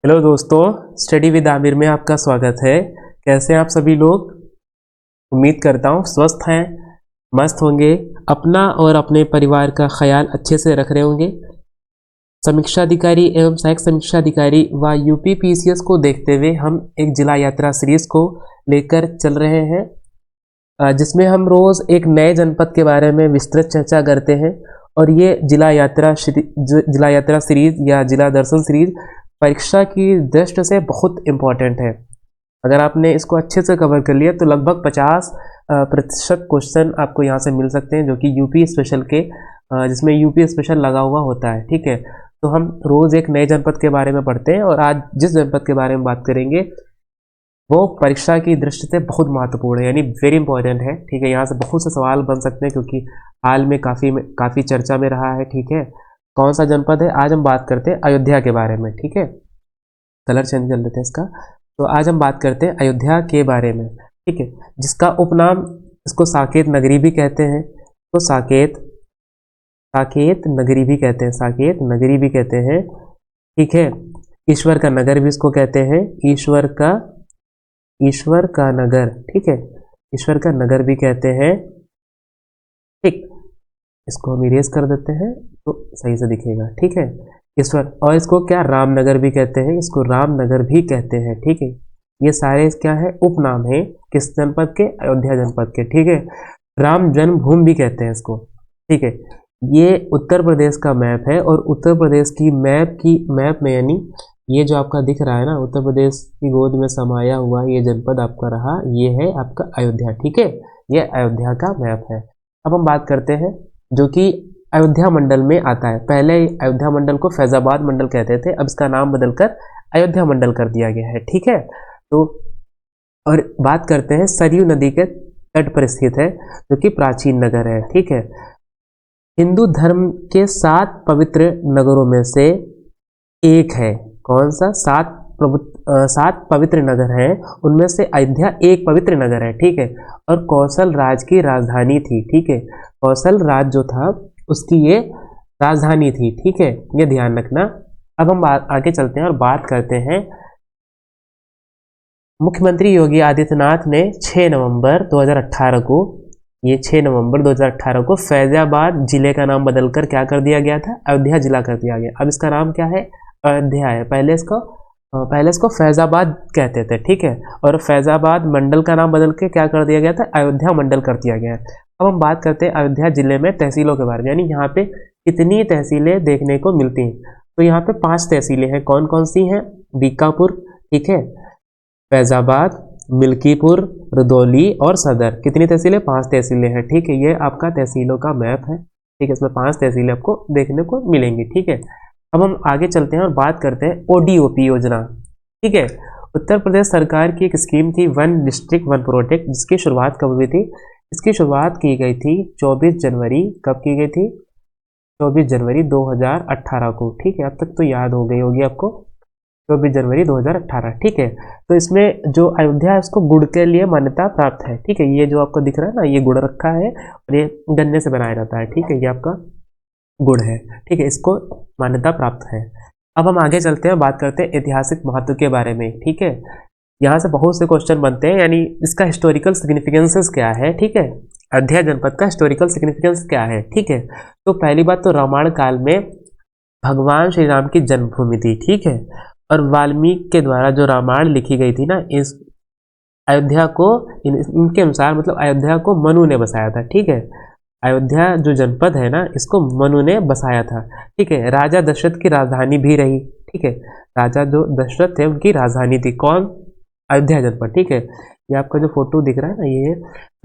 Hello दोस्तों, study with Aamir में आपका स्वागत है। कैसे हैं आप सभी लोग? उम्मीद करता हूँ स्वस्थ हैं, मस्त होंगे, अपना और अपने परिवार का ख्याल अच्छे से रख रहे होंगे। समीक्षा अधिकारी एवं सहायक समीक्षा अधिकारी व यूपी पीसीएस को देखते हुए हम एक जिला यात्रा सीरीज को लेकर चल रहे हैं, जिसमें हम रोज एक नए जनपद के बारे में विस्तृत चर्चा करते हैं। और ये जिला यात्रा सीरीज या जिला दर्शन सीरीज परीक्षा की दृष्टि से बहुत इम्पोर्टेंट है। अगर आपने इसको अच्छे से कवर कर लिया तो लगभग 50% क्वेश्चन आपको यहाँ से मिल सकते हैं, जो कि यूपी स्पेशल के जिसमें यूपी स्पेशल लगा हुआ होता है। ठीक है, तो हम रोज एक नए जनपद के बारे में पढ़ते हैं और आज जिस जनपद के बारे में बात करेंगे वो परीक्षा की दृष्टि से बहुत महत्वपूर्ण है, यानी वेरी इंपॉर्टेंट है। ठीक है, यहाँ से बहुत से सवाल बन सकते हैं क्योंकि हाल में काफ़ी चर्चा में रहा है। ठीक है, कौन सा जनपद है? आज हम बात करते हैं अयोध्या के बारे में। ठीक है, कलर चेंज कर लेते हैं इसका। तो आज हम बात करते हैं अयोध्या के बारे में। ठीक है, जिसका उपनाम, इसको साकेत नगरी भी कहते हैं। तो साकेत नगरी भी कहते हैं, साकेत नगरी भी कहते हैं। ठीक है, ईश्वर का नगर भी इसको कहते हैं, ईश्वर का नगर। ठीक है, ईश्वर का नगर भी कहते हैं। ठीक, इसको हम इरेज कर देते हैं तो सही से दिखेगा। ठीक है, ईश्वर, और इसको क्या रामनगर भी कहते हैं, इसको रामनगर भी कहते हैं। ठीक है, ये सारे क्या है? उपनाम है किस जनपद के? अयोध्या जनपद के। ठीक है, राम जन्मभूमि भी कहते हैं इसको। ठीक है, ये उत्तर प्रदेश का मैप है और उत्तर प्रदेश की मैप में यानी ये जो आपका दिख रहा है ना, उत्तर प्रदेश की गोद में समाया हुआ ये जनपद आपका रहा, ये है आपका अयोध्या। ठीक है, ये अयोध्या का मैप है। अब हम बात करते हैं जो कि अयोध्या मंडल में आता है। पहले अयोध्या मंडल को फैजाबाद मंडल कहते थे, अब इसका नाम बदलकर अयोध्या मंडल कर दिया गया है। ठीक है, तो और बात करते हैं सरयू नदी के तट पर स्थित है, जो कि प्राचीन नगर है। ठीक है, हिंदू धर्म के 7 पवित्र नगरों में से एक है। कौन सा? 7 पवित्र नगर हैं, उनमें से अयोध्या एक पवित्र नगर है। ठीक है, और कौशल राज की राजधानी थी। ठीक है, कौशल राज जो था उसकी ये राजधानी थी। ठीक है, ये ध्यान रखना। अब हम आगे चलते हैं और बात करते हैं। मुख्यमंत्री योगी आदित्यनाथ ने 6 नवंबर 2018 को, ये 6 नवंबर 2018 को फैजाबाद जिले का नाम बदलकर क्या कर दिया गया था? अयोध्या जिला कर दिया गया। अब इसका नाम क्या है? अयोध्या है। पहले इसको फैजाबाद कहते थे। ठीक है, और फैजाबाद मंडल का नाम बदल के क्या कर दिया गया था? अयोध्या मंडल कर दिया गया है। अब हम बात करते हैं अयोध्या जिले में तहसीलों के बारे में, यानी यहाँ पे कितनी तहसीलें देखने को मिलती हैं। तो यहाँ पे 5 तहसीलें हैं। कौन कौन सी हैं? बीकापुर, ठीक है, फैजाबाद, मिल्कीपुर, रुदौली और सदर। कितनी तहसीलें? 5 तहसीलें हैं। ठीक है, ये आपका तहसीलों का मैप है। ठीक है, इसमें 5 तहसीलें आपको देखने को मिलेंगी। ठीक है, अब हम आगे चलते हैं और बात करते हैं ओडीओपी योजना। ठीक है, उत्तर प्रदेश सरकार की एक स्कीम थी, वन डिस्ट्रिक्ट वन प्रोजेक्ट, जिसकी शुरुआत कब हुई थी? इसकी शुरुआत की गई थी 24 जनवरी। कब की गई थी? 24 जनवरी 2018 को। ठीक है, अब तक तो याद हो गई होगी आपको, 24 जनवरी 2018। ठीक है, तो इसमें जो अयोध्या है उसको गुड़ के लिए मान्यता प्राप्त है। ठीक है, ये जो आपको दिख रहा है ना, ये गुड़ रखा है और ये गन्ने से बनाया जाता है। ठीक है, ये आपका गुड़ है। ठीक है, इसको मान्यता प्राप्त है। अब हम आगे चलते हैं, बात करते हैं ऐतिहासिक महत्व के बारे में। ठीक है, यहाँ से बहुत से क्वेश्चन बनते हैं, यानी इसका हिस्टोरिकल सिग्निफिकेंसेस क्या है। ठीक है, अयोध्या जनपद का हिस्टोरिकल सिग्निफिकेंस क्या है। ठीक है, तो पहली बात तो रामायण काल में भगवान श्री राम की जन्मभूमि थी। ठीक है, और वाल्मीकि के द्वारा जो रामायण लिखी गई थी ना, इस अयोध्या को इनके अनुसार मतलब अयोध्या को मनु ने बसाया था। ठीक है, अयोध्या जो जनपद है ना, इसको मनु ने बसाया था। ठीक है, राजा दशरथ की राजधानी भी रही। ठीक है, राजा जो दशरथ थे उनकी राजधानी थी कौन? अयोध्या जनपद। ठीक है, ये आपका जो फोटो दिख रहा है ना, ये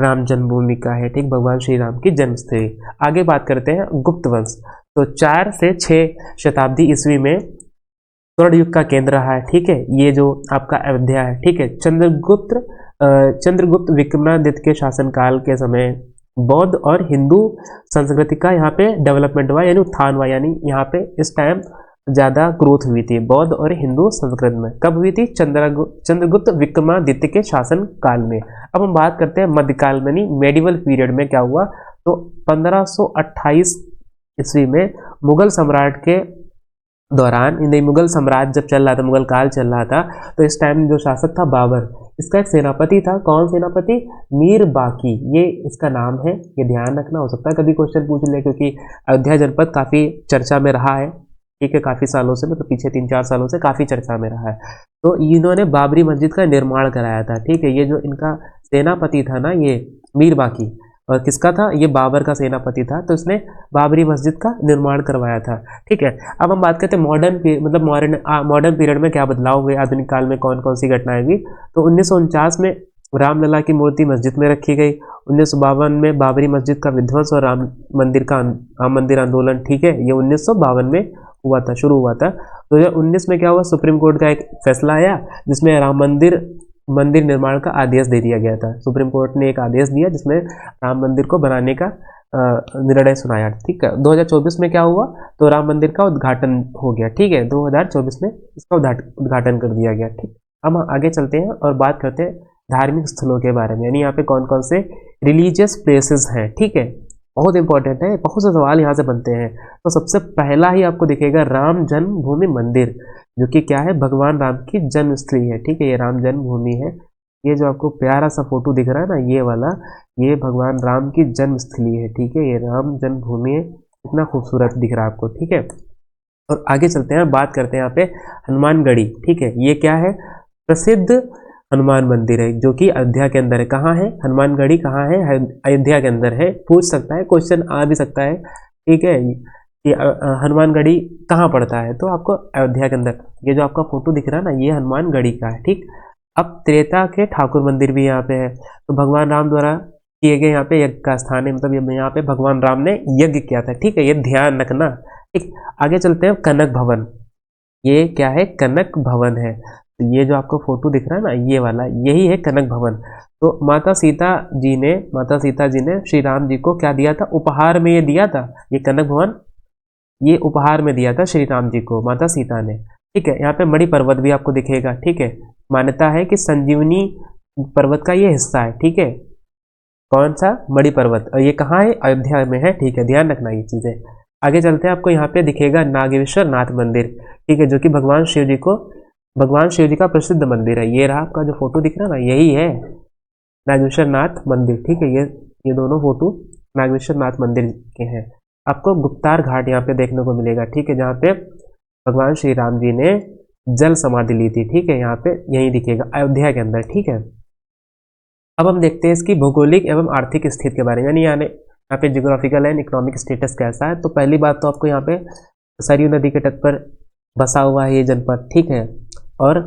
राम जन्मभूमि का है। ठीक, भगवान श्री राम की जन्मस्थली। आगे बात करते हैं गुप्त वंश। तो 4 से 6 शताब्दी ईस्वी में स्वर्ण युग का केंद्र रहा है। ठीक है, ये जो आपका अयोध्या है। ठीक है, चंद्रगुप्त विक्रमादित्य के शासनकाल के समय बौद्ध और हिंदू संस्कृति का यहाँ पे डेवलपमेंट हुआ, यानी उत्थान हुआ, यानी यहाँ पे इस टाइम ज़्यादा ग्रोथ हुई थी बौद्ध और हिंदू संस्कृति में। कब हुई थी? चंद्रगुप्त विक्रमादित्य के शासन काल में। अब हम बात करते हैं मध्यकाल में, नहीं मेडिवल पीरियड में क्या हुआ। तो 1528 ईस्वी में मुगल सम्राट के दौरान इन मुगल साम्राज्य जब चल रहा था, मुगल काल चल रहा था, तो इस टाइम जो शासक था बाबर, इसका एक सेनापति था। कौन सेनापति? मीर बाकी, ये इसका नाम है। ये ध्यान रखना, हो सकता है कभी क्वेश्चन पूछ ले, क्योंकि अयोध्या जनपद काफी चर्चा में रहा है, ठीक है, काफी सालों से, मतलब पीछे 3-4 सालों से काफी चर्चा में रहा है। तो इन्होंने बाबरी मस्जिद का निर्माण कराया था, ठीक है। ये जो इनका सेनापति था ना, ये मीर बाकी, और किसका था? ये बाबर का सेनापति था, तो इसने बाबरी मस्जिद का निर्माण करवाया था, ठीक है। अब हम बात करते हैं मॉडर्न, मतलब मॉडर्न पीरियड में क्या बदलाव हुए, आधुनिक काल में कौन कौन सी घटनाएं हुई। तो 1949 में रामलला की मूर्ति मस्जिद में रखी गई। 1952 में बाबरी मस्जिद का विध्वंस और राम मंदिर आंदोलन, ठीक है, ये 1952 में हुआ था, शुरू हुआ था। 2019 में क्या हुआ? सुप्रीम कोर्ट का एक फैसला आया जिसमें राम मंदिर निर्माण का आदेश दे दिया गया था। सुप्रीम कोर्ट ने एक आदेश दिया जिसमें राम मंदिर को बनाने का निर्णय सुनाया, ठीक है। 2024 में क्या हुआ? तो राम मंदिर का उद्घाटन हो गया, ठीक है। 2024 में इसका उद्घाटन कर दिया गया, ठीक। अब हम आगे चलते हैं और बात करते हैं धार्मिक स्थलों के बारे में, यानी यहाँ पे कौन कौन से रिलीजियस प्लेसेस हैं, ठीक है। बहुत इंपॉर्टेंट है, बहुत से सवाल यहाँ से बनते हैं। तो सबसे पहला ही आपको दिखेगा राम जन्मभूमि मंदिर, जो कि क्या है? भगवान राम की जन्मस्थली है, ठीक है। ये राम जन्मभूमि है। ये जो आपको प्यारा सा फोटो दिख रहा है ना, ये वाला, ये भगवान राम की जन्मस्थली है, ठीक है। ये राम जन्मभूमि है, इतना खूबसूरत दिख रहा है आपको, ठीक है। और आगे चलते हैं, बात करते हैं यहाँ पे हनुमानगढ़ी, ठीक है। ये क्या है? प्रसिद्ध हनुमान मंदिर है, जो कि अयोध्या के अंदर है। कहाँ है? हनुमानगढ़ी कहाँ है? अयोध्या के अंदर है। पूछ सकता है, क्वेश्चन आ भी सकता है, ठीक है, कि हनुमानगढ़ी कहाँ पड़ता है, तो आपको अयोध्या के अंदर। ये जो आपका फोटो दिख रहा है ना, ये हनुमानगढ़ी का है, ठीक। अब त्रेता के ठाकुर मंदिर भी यहाँ पे है। तो भगवान राम द्वारा किए गए यहाँ पे यज्ञ का स्थान है, मतलब यहाँ पे भगवान राम ने यज्ञ किया था, ठीक है। ये ध्यान रखना, ठीक। आगे चलते हैं, कनक भवन। ये क्या है? कनक भवन है। तो ये जो आपको फोटो दिख रहा है ना, ये वाला, यही है कनक भवन। तो माता सीता जी ने श्री राम जी को क्या दिया था? उपहार में ये दिया था, ये कनक भवन, ये उपहार में दिया था श्री राम जी को माता सीता ने, ठीक है। यहाँ पे मणि पर्वत भी आपको दिखेगा, ठीक है। मान्यता है कि संजीवनी पर्वत का ये हिस्सा है, ठीक है। कौन सा? मणि पर्वत। और ये कहाँ है? अयोध्या में है, ठीक है, ध्यान रखना ये चीजें। आगे चलते हैं, आपको यहाँ पे दिखेगा नागेश्वर नाथ मंदिर, ठीक है, जो कि भगवान शिव जी का प्रसिद्ध मंदिर है। ये रहा आपका जो फोटो दिख रहा है ना, यही है नागेश्वर नाथ मंदिर, ठीक है। ये दोनों फोटो नागेश्वर नाथ मंदिर के हैं। आपको गुप्तार घाट यहाँ पे देखने को मिलेगा, ठीक है, जहाँ पे भगवान श्री राम जी ने जल समाधि ली थी, ठीक है। यहाँ पे यही दिखेगा अयोध्या के अंदर, ठीक है। अब हम देखते हैं इसकी भौगोलिक एवं आर्थिक स्थिति के बारे में, यानी यहाँ पे जियोग्राफिकल एंड इकोनॉमिक स्टेटस कैसा है। तो पहली बात तो आपको यहाँ पे सरयू नदी के तट पर बसा हुआ है ये जनपद, ठीक है। और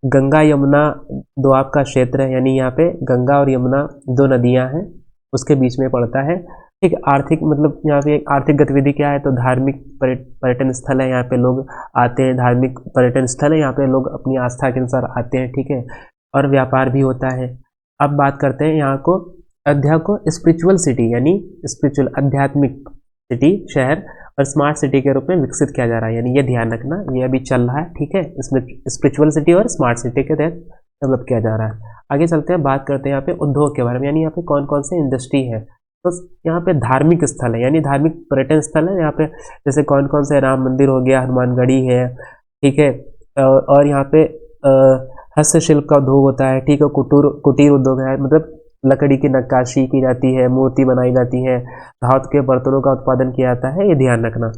गंगा यमुना दो आपका क्षेत्र है, यानी यहाँ पे गंगा और यमुना दो नदियाँ हैं, उसके बीच में पड़ता है, ठीक। आर्थिक, मतलब यहाँ पे आर्थिक गतिविधि क्या है? तो धार्मिक पर्यटन स्थल है, यहाँ पे लोग आते हैं, धार्मिक पर्यटन स्थल है, यहाँ पे लोग अपनी आस्था के अनुसार आते हैं, ठीक है। और व्यापार भी होता है। अब बात करते हैं यहाँ को, अयोध्या को स्पिरिचुअल सिटी, यानी स्पिरिचुअल आध्यात्मिक सिटी, शहर और स्मार्ट सिटी के रूप में विकसित किया जा रहा है, यानी ये ध्यान रखना, ये अभी चल रहा है, ठीक है। इसमें स्पिरिचुअल सिटी और स्मार्ट सिटी के तहत डेवलप किया जा रहा है। आगे चलते हैं, बात करते हैं यहाँ पे उद्योग के बारे में, यानी यहाँ पे कौन कौन से इंडस्ट्री है। तो यहाँ पे धार्मिक स्थल है, यानी धार्मिक पर्यटन स्थल है। यहाँ पे जैसे कौन कौन से, राम मंदिर हो गया, हनुमानगढ़ी है, ठीक है। और यहाँ पे हस्तशिल्प का उद्योग होता है, ठीक है। कुटीर उद्योग है, मतलब लकड़ी की नक्काशी की जाती है, मूर्ति बनाई जाती है, धातु के बर्तनों का उत्पादन किया जाता है, ये ध्यान रखना।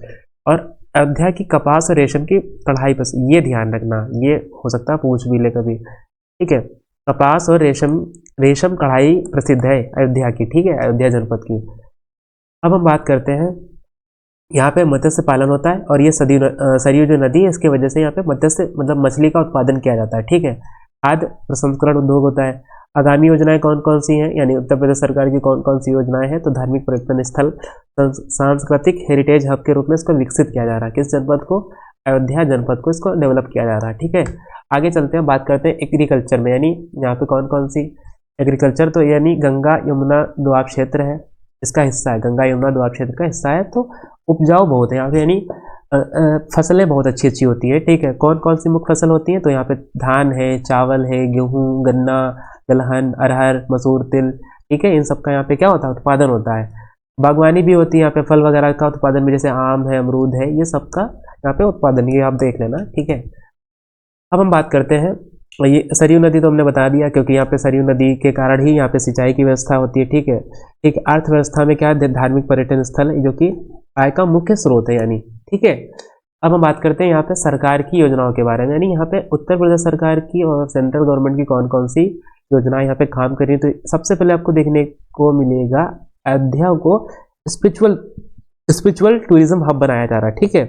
और अयोध्या की कपास और रेशम की कढ़ाई पर, ये ध्यान रखना, ये हो सकता है पूछ भी ले कभी, ठीक है। कपास और रेशम कढ़ाई प्रसिद्ध है अयोध्या की, ठीक है, अयोध्या जनपद की। अब हम बात करते हैं, यहाँ पे मत्स्य पालन होता है, और ये सरयू जो नदी है, इसके वजह से यहाँ पे मत्स्य, मतलब मछली का उत्पादन किया जाता है, ठीक है। खाद्य प्रसंस्करण उद्योग होता है। आगामी योजनाएं कौन कौन सी हैं, यानी उत्तर प्रदेश सरकार की कौन कौन सी योजनाएं हैं। तो धार्मिक पर्यटन स्थल सांस्कृतिक हेरिटेज हब के रूप में इसको विकसित किया जा रहा है, किस जनपद को? अयोध्या जनपद को इसको डेवलप किया जा रहा है, ठीक है। आगे चलते हैं, बात करते हैं एग्रीकल्चर में, यानी यहाँ पे कौन कौन सी एग्रीकल्चर, तो यानी गंगा यमुना दोआब क्षेत्र है, इसका हिस्सा है, गंगा यमुना दोआब क्षेत्र का हिस्सा है। तो उपजाऊ बहुत है यहाँ पे, यानी फसलें बहुत अच्छी अच्छी होती है, ठीक है। कौन कौन सी मुख्य फसल होती है? तो यहाँ पे धान है, चावल है, गेहूं, गन्ना, दलहन, अरहर, मसूर, तिल, ठीक है। इन सब का यहाँ पे क्या होता है? उत्पादन होता है। बागवानी भी होती है यहाँ पे, फल वगैरह का उत्पादन भी, जैसे आम है, अमरूद है, ये सब का यहाँ पे उत्पादन, ये आप देख लेना, ठीक है। अब हम बात करते हैं, ये सरयू नदी तो हमने बता दिया, क्योंकि यहाँ पे सरयू नदी के कारण ही यहाँ पे सिंचाई की व्यवस्था होती है, ठीक है। एक अर्थव्यवस्था में क्या है, धार्मिक पर्यटन स्थल जो कि आय का मुख्य स्रोत है, यानी, ठीक है। अब हम बात करते हैं यहाँ पे सरकार की योजनाओं के बारे में, यानी यहाँ पे उत्तर प्रदेश सरकार की और सेंट्रल गवर्नमेंट की कौन कौन सी योजनाएं यहाँ पे काम कर रही है। तो सबसे पहले आपको देखने को मिलेगा, अयोध्या को स्पिरिचुअल टूरिज्म हब बनाया जा रहा है, ठीक है।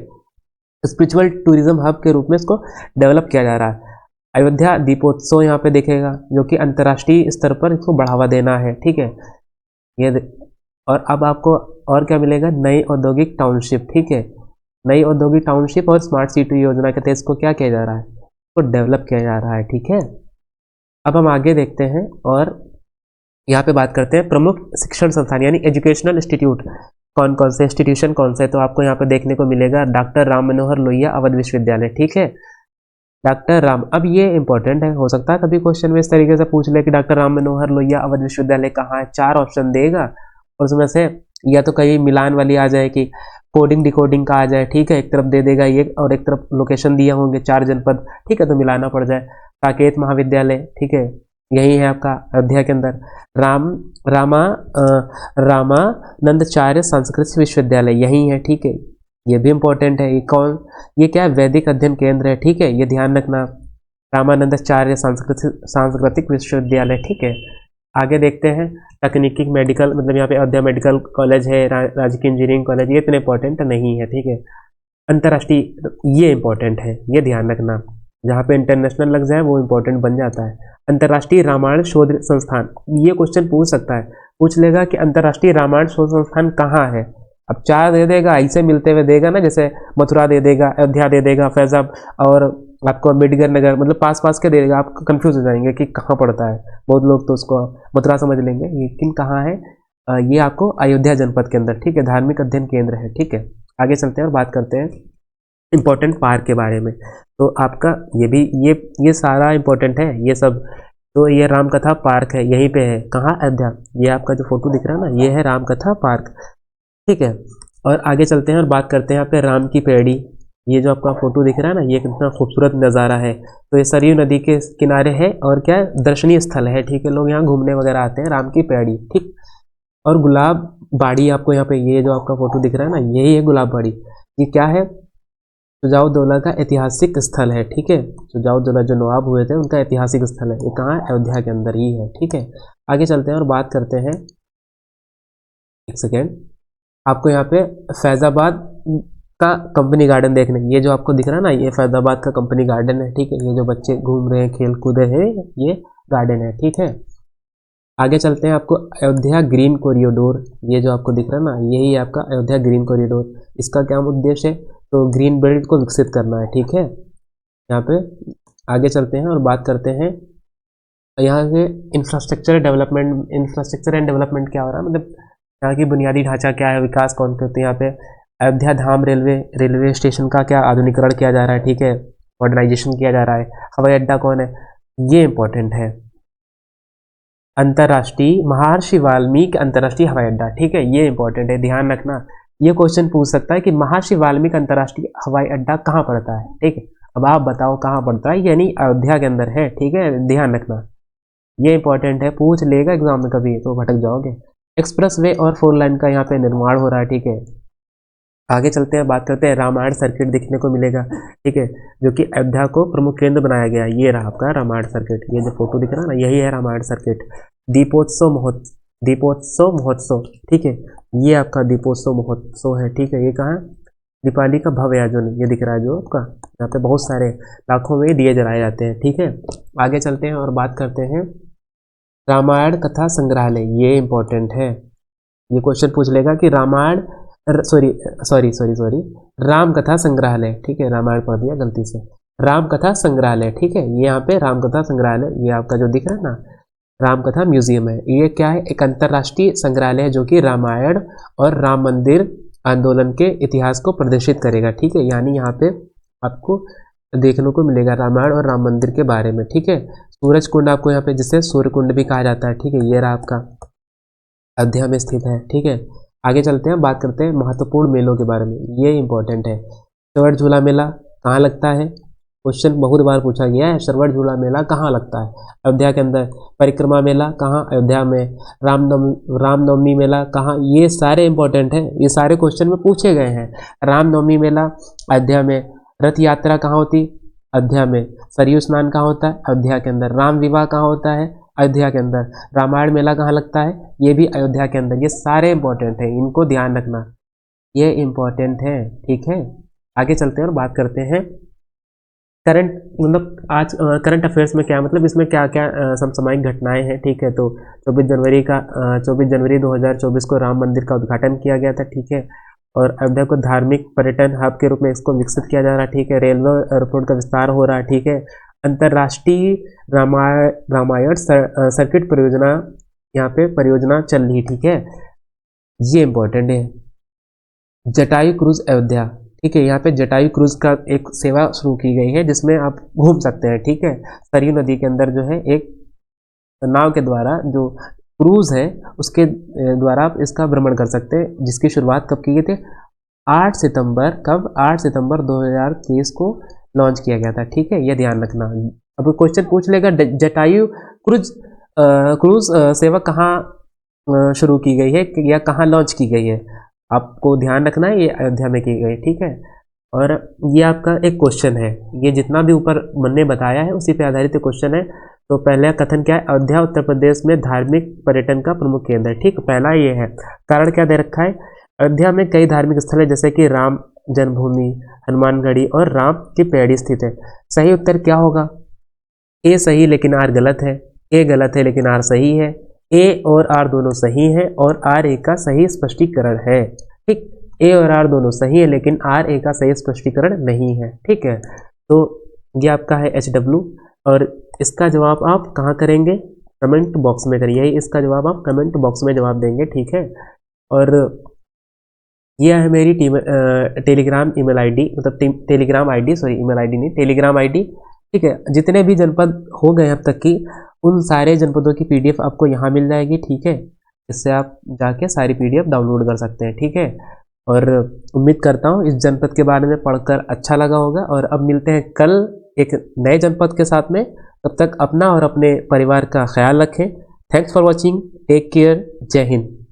स्पिरिचुअल टूरिज्म हब के रूप में इसको डेवलप किया जा रहा है। अयोध्या दीपोत्सव यहाँ पे देखेगा, जो कि अंतर्राष्ट्रीय स्तर पर इसको बढ़ावा देना है, ठीक है। ये और अब आपको और क्या मिलेगा, नई औद्योगिक टाउनशिप, ठीक है। नई औद्योगिक टाउनशिप और स्मार्ट सिटी योजना के तहत इसको क्या किया जा रहा है, इसको डेवलप किया जा रहा है, ठीक है। अब हम आगे देखते हैं और यहाँ पे बात करते हैं प्रमुख शिक्षण संस्थान यानी एजुकेशनल इंस्टीट्यूट, कौन कौन से इंस्टीट्यूशन कौन से, तो आपको यहाँ पे देखने को मिलेगा डॉक्टर राम मनोहर लोहिया अवध विश्वविद्यालय, ठीक है। डॉक्टर राम, अब ये इंपॉर्टेंट है, हो सकता है कभी क्वेश्चन में इस तरीके से पूछ ले कि डॉक्टर राम मनोहर लोहिया अवध विश्वविद्यालय कहाँ है, 4 ऑप्शन देगा और उसमें से या तो कहीं मिलान वाली आ जाए कि कोडिंग डिकोडिंग का आ जाए, ठीक है, एक तरफ दे देगा ये और एक तरफ लोकेशन दिया होंगे 4 जनपद, ठीक है, तो मिलाना पड़ जाए। साकेत महाविद्यालय, ठीक है, यही है आपका अयोध्या के अंदर। रामानंदाचार्य संस्कृत विश्वविद्यालय यही है, ठीक है, ये भी इंपॉर्टेंट है। ये क्या है, वैदिक अध्ययन केंद्र है, ठीक है, ये ध्यान रखना, रामानंदाचार्य सांस्कृतिक विश्वविद्यालय, ठीक है। आगे देखते हैं तकनीकी मेडिकल, मतलब यहाँ पे अयोध्या मेडिकल कॉलेज है, राजकीय इंजीनियरिंग कॉलेज, ये इतने इंपॉर्टेंट नहीं है, ठीक है। अंतर्राष्ट्रीय, ये इंपॉर्टेंट है, ये ध्यान रखना, जहाँ पे इंटरनेशनल लग जाए वो इंपॉर्टेंट बन जाता है। अंतर्राष्ट्रीय रामायण शोध संस्थान, ये क्वेश्चन पूछ सकता है, पूछ लेगा कि अंतर्राष्ट्रीय रामायण शोध संस्थान कहाँ है। अब 4 दे देगा, ऐसे मिलते हुए देगा ना, जैसे मथुरा दे देगा, अयोध्या दे देगा, फैजाब और आपको अम्बेडकर नगर, मतलब पास पास के दे देगा, आप कंफ्यूज हो जाएंगे कि कहाँ पड़ता है। बहुत लोग तो उसको मथुरा समझ लेंगे, लेकिन कहाँ है, ये आपको अयोध्या जनपद के अंदर, ठीक है, धार्मिक अध्ययन केंद्र है, ठीक है। आगे चलते हैं और बात करते हैं इंपॉर्टेंट पार्क के बारे में। तो आपका ये भी ये सारा इंपॉर्टेंट है ये सब। तो ये रामकथा पार्क है, यहीं पे है, कहाँ, अयोध्या। ये आपका जो फोटो दिख रहा है ना, ये है रामकथा पार्क, ठीक है। और आगे चलते हैं और बात करते हैं यहाँ पे राम की पैड़ी, ये जो आपका फोटो दिख रहा है ना, ये कितना खूबसूरत नज़ारा है। तो ये सरयू नदी के किनारे है और क्या दर्शनीय स्थल है, ठीक है, लोग यहाँ घूमने वगैरह आते हैं, राम की पैड़ी, ठीक। और गुलाब बाड़ी, आपको यहाँ पे ये जो आपका फोटो दिख रहा है ना, यही है गुलाब बाड़ी। ये क्या है, सुजाउद्दौला का ऐतिहासिक स्थल है, ठीक है। सुजाउद्दौला जो नवाब हुए थे उनका ऐतिहासिक स्थल है, ये कहाँ है, अयोध्या के अंदर ही है, ठीक है। आगे चलते हैं और बात करते हैं, एक सेकेंड, आपको यहाँ पे फैजाबाद का कंपनी गार्डन देखना है, ये जो आपको दिख रहा है ना, ये फैजाबाद का कंपनी गार्डन है, ठीक है। ये जो बच्चे घूम रहे हैं, खेल कूद रहे हैं, ये गार्डन है, ठीक है। आगे चलते हैं, आपको अयोध्या ग्रीन कॉरिडोर, ये जो आपको दिख रहा है ना, यही है आपका अयोध्या ग्रीन कॉरिडोर। इसका क्या उद्देश्य है, तो ग्रीन बेल्ट को विकसित करना है, ठीक है। यहाँ पे आगे चलते हैं और बात करते हैं यहाँ से इंफ्रास्ट्रक्चर एंड डेवलपमेंट क्या हो रहा है, मतलब यहाँ की बुनियादी ढांचा क्या है, विकास कौन करते हैं। यहाँ पे अयोध्या धाम रेलवे स्टेशन का क्या आधुनिकरण किया जा रहा है, ठीक है, मॉडर्नाइजेशन किया जा रहा है। हवाई अड्डा कौन है, ये इंपॉर्टेंट है, अंतर्राष्ट्रीय महर्षि वाल्मीकि अंतर्राष्ट्रीय हवाई अड्डा, ठीक है, ये इंपॉर्टेंट है, ध्यान रखना। ये क्वेश्चन पूछ सकता है कि महर्षि वाल्मीकि अंतर्राष्ट्रीय हवाई अड्डा कहाँ पड़ता है, ठीक है। अब आप बताओ कहाँ पड़ता है, यानी अयोध्या के अंदर है, ठीक है, ध्यान रखना, ये इंपॉर्टेंट है, पूछ लेगा एग्जाम में कभी तो भटक जाओगे। एक्सप्रेस वे और 4 लाइन का यहाँ पे निर्माण हो रहा है, ठीक है। आगे चलते हैं, बात करते हैं, रामायण सर्किट दिखने को मिलेगा, ठीक है, जो कि अयोध्या को प्रमुख केंद्र बनाया गया है। ये रहा आपका रामायण सर्किट, ये जो फोटो दिख रहा है ना, यही है रामायण सर्किट। दीपोत्सव महोत्सव, ठीक है, ये आपका दीपोत्सव महोत्सव है, ठीक है। ये कहाँ, दीपावली का भव्य आयोजन, ये दिख रहा है जो आपका, यहाँ पे बहुत सारे लाखों में दिए जलाए जाते हैं, ठीक है। आगे चलते हैं और बात करते हैं रामायण कथा संग्रहालय, ये इंपॉर्टेंट है, ये क्वेश्चन पूछ लेगा कि रामायण सॉरी राम कथा संग्रहालय, ठीक है, रामायण पढ़ दिया गलती से, राम कथा संग्रहालय, ठीक है। ये यहाँ पे राम कथा संग्रहालय, ये आपका जो दिख रहा है ना, राम कथा म्यूजियम है। ये क्या है, एक अंतर्राष्ट्रीय संग्रहालय है जो कि रामायण और राम मंदिर आंदोलन के इतिहास को प्रदर्शित करेगा, ठीक है। यानी यहाँ पे आपको देखने को मिलेगा रामायण और राम मंदिर के बारे में, ठीक है। सूरज कुंड आपको यहाँ पे, जिसे सूर्य कुंड भी कहा जाता है, ठीक है, ये रहा आपका अयोध्या में स्थित है, ठीक है। आगे चलते हैं, बात करते हैं महत्वपूर्ण मेलों के बारे में, ये इंपॉर्टेंट है। श्रवण झूला मेला कहाँ लगता है? क्वेश्चन बहुत बार पूछा गया है, श्रवण झूला मेला कहाँ लगता है? अयोध्या के अंदर। परिक्रमा मेला कहाँ? अयोध्या में। रामनवमी मेला कहाँ? ये सारे इंपॉर्टेंट हैं, ये सारे क्वेश्चन में पूछे गए हैं। रामनवमी मेला अयोध्या में। रथ यात्रा कहाँ होती? अयोध्या में। सरयू स्नान कहाँ होता है? अयोध्या के अंदर। राम विवाह कहाँ होता है? अयोध्या के अंदर। रामायण मेला कहाँ लगता है? ये भी अयोध्या के अंदर। ये सारे इंपॉर्टेंट हैं, इनको ध्यान रखना, ये इंपॉर्टेंट है, ठीक है। आगे चलते हैं और बात करते हैं करंट, मतलब आज करंट अफेयर्स में क्या, मतलब इसमें क्या क्या समसामयिक घटनाएं हैं, ठीक है। तो 24 जनवरी 2024 को राम मंदिर का उद्घाटन किया गया था, ठीक है। और अयोध्या को धार्मिक पर्यटन हब के रूप में इसको विकसित किया जा रहा है, ठीक है। रेलवे एयरपोर्ट का विस्तार हो रहा है, ठीक है। अंतर्राष्ट्रीय रामायण सर्किट परियोजना, यहाँ पे परियोजना चल रही, ठीक है। ये इंपॉर्टेंट है। जटायु क्रूज अयोध्या, ठीक है। यहाँ पे जटायु क्रूज का एक सेवा शुरू की गई है जिसमें आप घूम सकते हैं, ठीक है। सरयू नदी के अंदर जो है एक नाव के द्वारा जो क्रूज है उसके द्वारा आप इसका भ्रमण कर सकते हैं, जिसकी शुरुआत कब की गई थी? 8 सितंबर। कब? 8 सितंबर 2023 को लॉन्च किया गया था, ठीक है। यह ध्यान रखना। अब क्वेश्चन पूछ लेगा जटायु क्रूज सेवा कहाँ शुरू की गई है या कहाँ लॉन्च की गई है? आपको ध्यान रखना है, ये अयोध्या में की गई, ठीक है। और ये आपका एक क्वेश्चन है, ये जितना भी ऊपर मैंने बताया है उसी पे आधारित क्वेश्चन है। तो पहला कथन क्या है? अयोध्या उत्तर प्रदेश में धार्मिक पर्यटन का प्रमुख केंद्र है, ठीक। पहला ये है। कारण क्या दे रखा है? अयोध्या में कई धार्मिक स्थल है, जैसे कि राम जन्मभूमि, हनुमानगढ़ी और राम की पैड़ी स्थित है। सही उत्तर क्या होगा? ए सही लेकिन आर गलत है, ए गलत है लेकिन आर सही है, ए और आर दोनों सही है और आर ए का सही स्पष्टीकरण है, ठीक। ए और आर दोनों सही है लेकिन आर ए का सही स्पष्टीकरण नहीं है, ठीक है। तो ये आपका है HW और इसका जवाब आप कहाँ करेंगे? कमेंट बॉक्स में करिए, इसका जवाब आप कमेंट बॉक्स में जवाब देंगे, ठीक है। और यह है मेरी टेलीग्राम ईमेल आईडी, मतलब Telegram ID, sorry email ID नहीं, टेलीग्राम आईडी, ठीक है। जितने भी जनपद हो गए अब तक की, उन सारे जनपदों की PDF आपको यहाँ मिल जाएगी, ठीक है। इससे आप जाके सारी PDF डाउनलोड कर सकते हैं, ठीक है। और उम्मीद करता हूँ इस जनपद के बारे में पढ़कर अच्छा लगा होगा। और अब मिलते हैं कल एक नए जनपद के साथ में। तब तक अपना और अपने परिवार का ख्याल रखें। Thanks for watching, take care, जय हिंद।